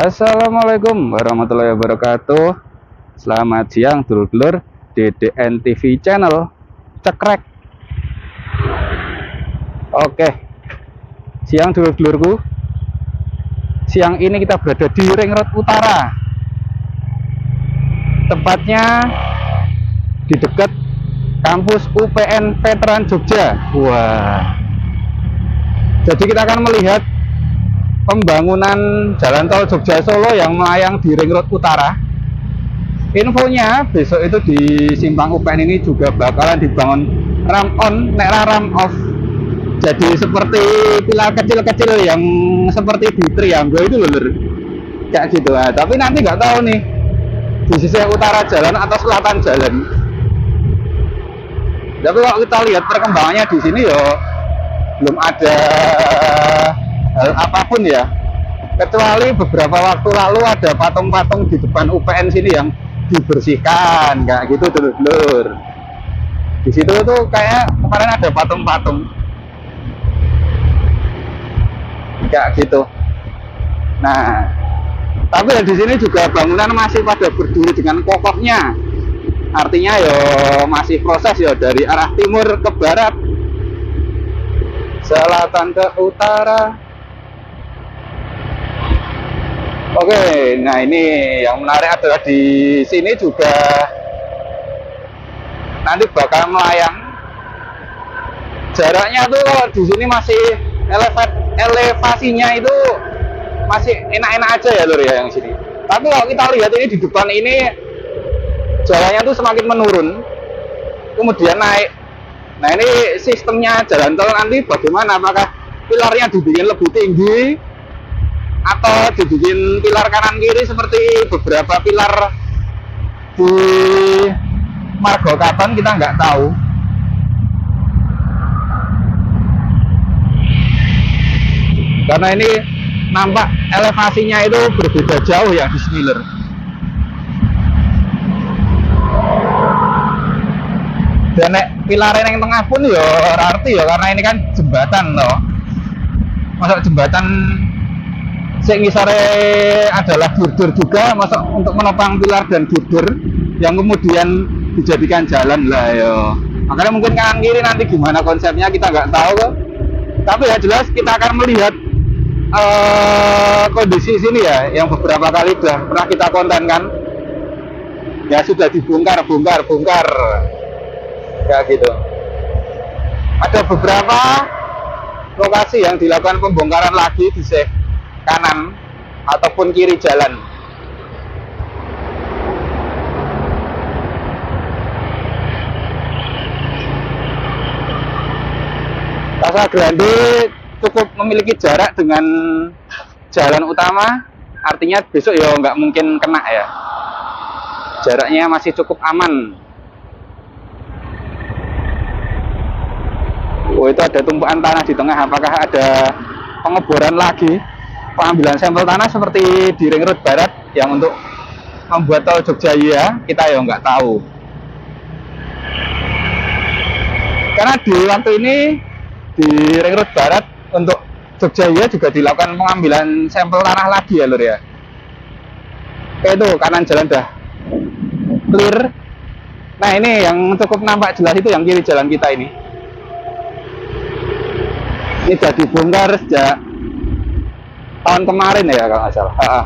Assalamualaikum warahmatullahi wabarakatuh. Selamat siang dulur-dulur DDN TV channel cekrek. Oke, siang dulur-dulurku. Siang ini kita berada di Ring Road Utara. Tepatnya di dekat kampus UPN Veteran Jogja. Wah. Jadi kita akan melihat pembangunan jalan tol Jogja Solo yang melayang di Ring Road Utara. Infonya besok itu di simpang UPN ini juga bakalan dibangun ramp on, ramp off. Jadi seperti pilar kecil-kecil yang seperti di Trianggo itu loh, kayak gitu. Nah, tapi nanti nggak tahu nih di sisi utara jalan atau selatan jalan. Tapi kalau kita lihat perkembangannya di sini yo belum ada hal apapun ya, kecuali beberapa waktu lalu ada patung-patung di depan UPN sini yang dibersihkan kayak gitu dulur-dulur. Di situ tuh kayak kemarin ada patung-patung kayak gitu. Nah, tapi di sini juga bangunan masih pada berdiri dengan kokohnya. Artinya yo masih proses ya dari arah timur ke barat, selatan ke utara. Oke, nah ini yang menarik adalah di sini juga nanti bakal melayang. Jaraknya tuh di sini masih elevasinya itu masih enak-enak aja ya lur ya yang sini. Tapi kalau kita lihat ini di depan ini jalannya tuh semakin menurun, kemudian naik. Nah ini sistemnya jalan tol nanti bagaimana? Apakah pilarnya dibikin lebih tinggi atau dibikin pilar kanan kiri seperti beberapa pilar di Margo Katon, kita nggak tahu. Karena ini nampak elevasinya itu berbeda jauh ya di sini lur. Dan pilar yang tengah pun ya arti ya, karena ini kan jembatan loh. Masuk jembatan sing ngisore adalah girder juga, masuk untuk menopang pilar dan girder yang kemudian dijadikan jalan lah ya. Makanya mungkin kanan kiri nanti gimana konsepnya kita nggak tahu kok. Tapi ya jelas kita akan melihat kondisi sini ya, yang beberapa kali sudah pernah kita kontenkan. Ya sudah dibongkar kayak gitu. Ada beberapa lokasi yang dilakukan pembongkaran lagi di kanan ataupun kiri jalan. Casa Grande cukup memiliki jarak dengan jalan utama, artinya besok ya nggak mungkin kena ya. Jaraknya masih cukup aman. Oh, itu ada tumpukan tanah di tengah. Apakah ada pengeboran lagi, pengambilan sampel tanah seperti di Ring Road Barat yang untuk membuat tol Jogja ya? Kita ya nggak tahu. Karena di waktu ini di Ring Road Barat untuk Jogja ya juga dilakukan pengambilan sampel tanah lagi ya lur ya. Oke, itu kanan jalan dah clear. Nah ini yang cukup nampak jelas itu yang kiri jalan kita ini. Ini sudah dibongkar sejak tahun kemarin ya kalau nggak salah.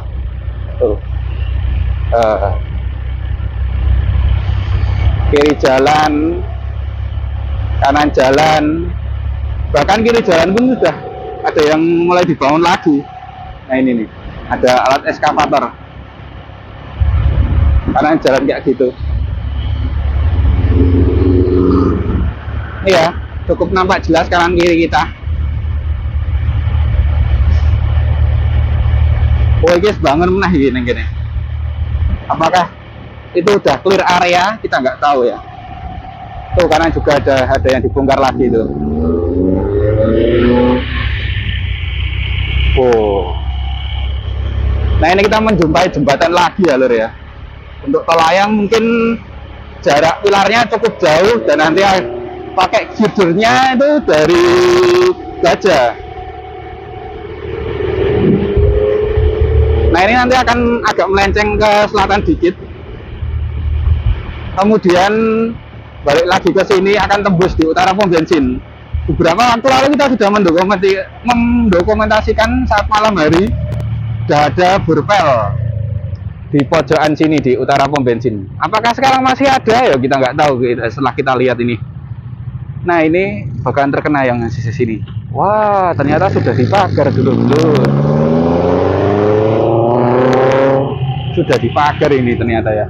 Tuh. Kiri jalan, kanan jalan, bahkan kiri jalan pun sudah ada yang mulai dibangun lagi. Nah ini nih, ada alat eskavator. Kanan jalan kayak gitu. Ini ya, cukup nampak jelas kanan kiri kita. Oh guys, bangun menah gini. Apakah itu udah clear area? Kita nggak tahu ya. Tuh karena juga ada yang dibongkar lagi itu. Oh. Nah ini kita menjumpai jembatan lagi ya lur ya. Untuk tol layang mungkin jarak pilarnya cukup jauh dan nanti pakai girdernya itu dari Gajah. Nah ini nanti akan agak melenceng ke selatan dikit, kemudian balik lagi ke sini akan tembus di utara pom bensin. Beberapa waktu lalu kita sudah mendokumentasikan saat malam hari sudah ada burpel di pojokan sini di utara pom bensin. Apakah sekarang masih ada? Ya kita nggak tahu setelah kita lihat ini. Nah ini bakalan terkena yang sisi sini. Wah ternyata sudah dipagar dulu. Sudah dipagar ini ternyata ya.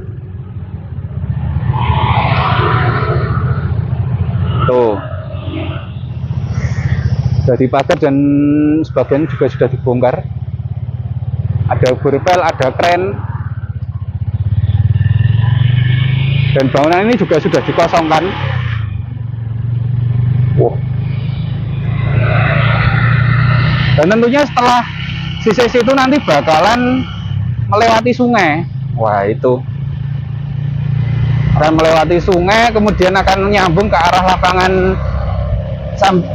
Tuh. Sudah dipagar dan sebagian juga sudah dibongkar. Ada burpel, ada kren. Dan bangunan ini juga sudah dikosongkan. Wow. Dan tentunya setelah sisi itu nanti bakalan melewati sungai. Wah itu akan melewati sungai, kemudian akan nyambung ke arah lapangan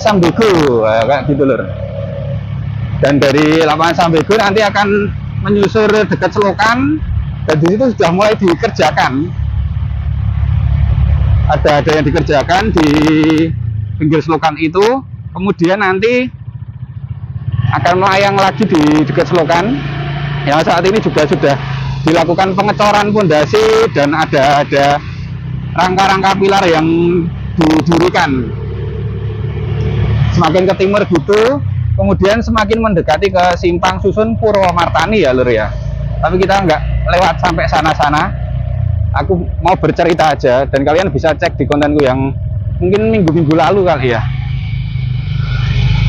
Sambego, kayak gitu lur. Dan dari lapangan Sambego nanti akan menyusur dekat selokan, dan di situ sudah mulai dikerjakan. Ada yang dikerjakan di pinggir selokan itu, kemudian nanti akan melayang lagi di dekat selokan. Yang saat ini juga sudah dilakukan pengecoran pondasi dan ada rangka-rangka pilar yang didirikan semakin ke timur gitu, kemudian semakin mendekati ke simpang susun Purwomartani ya lur ya. Tapi kita nggak lewat sampai sana-sana. Aku mau bercerita aja dan kalian bisa cek di kontenku yang mungkin minggu-minggu lalu kali ya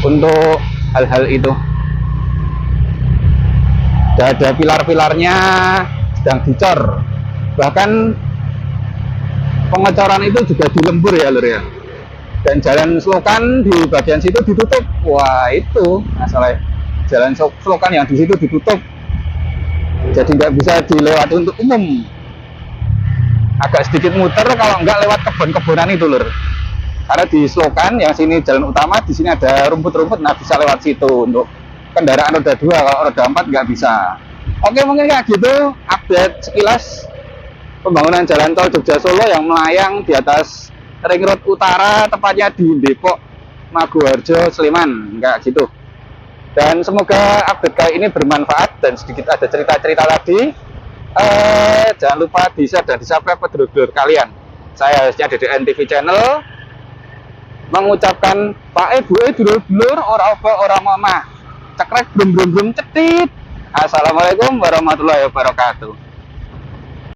untuk hal-hal itu. Sudah ada pilar-pilarnya sedang dicor, bahkan pengecoran itu juga dilembur ya lur ya. Dan jalan selokan di bagian situ ditutup. Wah itu masalah jalan selokan yang di situ ditutup, jadi nggak bisa dilewati untuk umum. Agak sedikit muter kalau nggak lewat kebun-kebunan itu lur. Karena di selokan yang sini jalan utama, di sini ada rumput-rumput, nah bisa lewat situ untuk kendaraan roda 2, kalau roda 4 nggak bisa. Oke mungkin kayak gitu update sekilas pembangunan jalan tol Jogja Solo yang melayang di atas Ring Road Utara, tepatnya di Depok, Maguwarjo, Sleman, kayak gitu. Dan semoga update kali ini bermanfaat dan sedikit ada cerita-cerita tadi. Jangan lupa di-share dan di-subscribe ke dulur-dulur kalian. Saya hostnya DDN TV Channel mengucapkan Pak Bu dulur-dulur ora oba ora mama cekrek brum cetit. Assalamualaikum warahmatullahi wabarakatuh.